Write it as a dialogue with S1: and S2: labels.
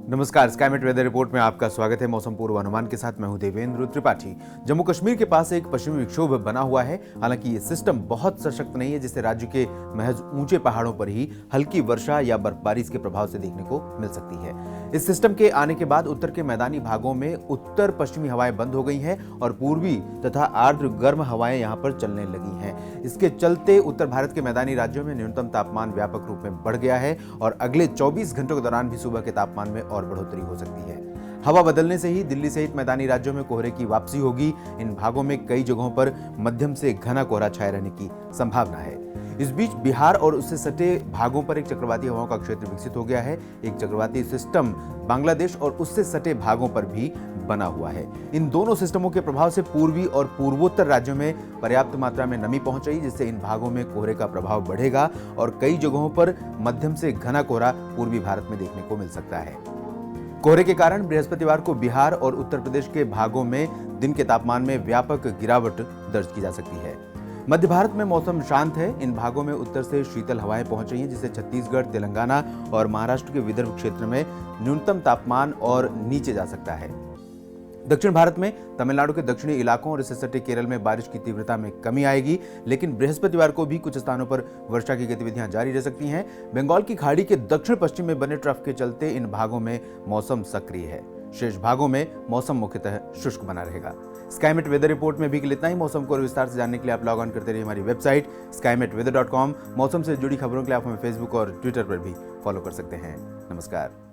S1: नमस्कार, Skymet weather report में आपका स्वागत है। मौसम पूर्व अनुमान के साथ मैं हूं देवेंद्र त्रिपाठी। जम्मू कश्मीर के पास एक पश्चिमी विक्षोभ बना हुआ है। हालांकि ये सिस्टम बहुत सशक्त नहीं है, जिससे राज्य के महज ऊंचे पहाड़ों पर ही हल्की वर्षा या बर्फबारी के प्रभाव से देखने को मिल सकती है। इस सिस्टम के आने के बाद उत्तर के मैदानी भागों में उत्तर पश्चिमी हवाएं बंद हो गई हैं और पूर्वी तथा आर्द्र गर्म हवाएं यहां पर चलने लगी हैं। इसके चलते उत्तर भारत के मैदानी राज्यों में न्यूनतम तापमान व्यापक रूप में बढ़ गया है और अगले 24 घंटों के दौरान भी सुबह के तापमान में और बढ़ोतरी हो सकती है। हवा बदलने से ही दिल्ली सहित मैदानी राज्यों में कोहरे की वापसी होगी। इन भागों में कई जगहों पर मध्यम से घना कोहरा छाए रहने की संभावना है। इस बीच बिहार और उससे सटे भागों पर एक चक्रवाती हवाओं का क्षेत्र विकसित हो गया है। एक चक्रवाती सिस्टम बांग्लादेश और उससे सटे भागों पर भी बना हुआ है। इन दोनों सिस्टमों के प्रभाव से पूर्वी और पूर्वोत्तर राज्यों में पर्याप्त मात्रा में नमी पहुंच रही, जिससे इन भागों में कोहरे का प्रभाव बढ़ेगा और कई जगहों पर मध्यम से घना कोहरा पूर्वी भारत में देखने को मिल सकता है। कोहरे के कारण बृहस्पतिवार को बिहार और उत्तर प्रदेश के भागों में दिन के तापमान में व्यापक गिरावट दर्ज की जा सकती है। मध्य भारत में मौसम शांत है। इन भागों में उत्तर से शीतल हवाएं पहुंच रही हैं, जिससे छत्तीसगढ़, तेलंगाना और महाराष्ट्र के विदर्भ क्षेत्र में न्यूनतम तापमान और नीचे जा सकता है। दक्षिण भारत में तमिलनाडु के दक्षिणी इलाकों और इससे सटे केरल में बारिश की तीव्रता में कमी आएगी, लेकिन बृहस्पतिवार को भी कुछ स्थानों पर वर्षा की गतिविधियां जारी रह सकती हैं। बंगाल की खाड़ी के दक्षिण पश्चिम में बने ट्रफ के चलते इन भागों में मौसम सक्रिय है। शेष भागों में मौसम मुख्यतः शुष्क बना रहेगा। स्काईमेट वेदर रिपोर्ट में भी इतना ही। मौसम को विस्तार से जानने के लिए आप लॉग ऑन करते रहिए हमारी वेबसाइट skymetweather.com। मौसम से जुड़ी खबरों के लिए आप हमें फेसबुक और ट्विटर पर भी फॉलो कर सकते हैं। नमस्कार।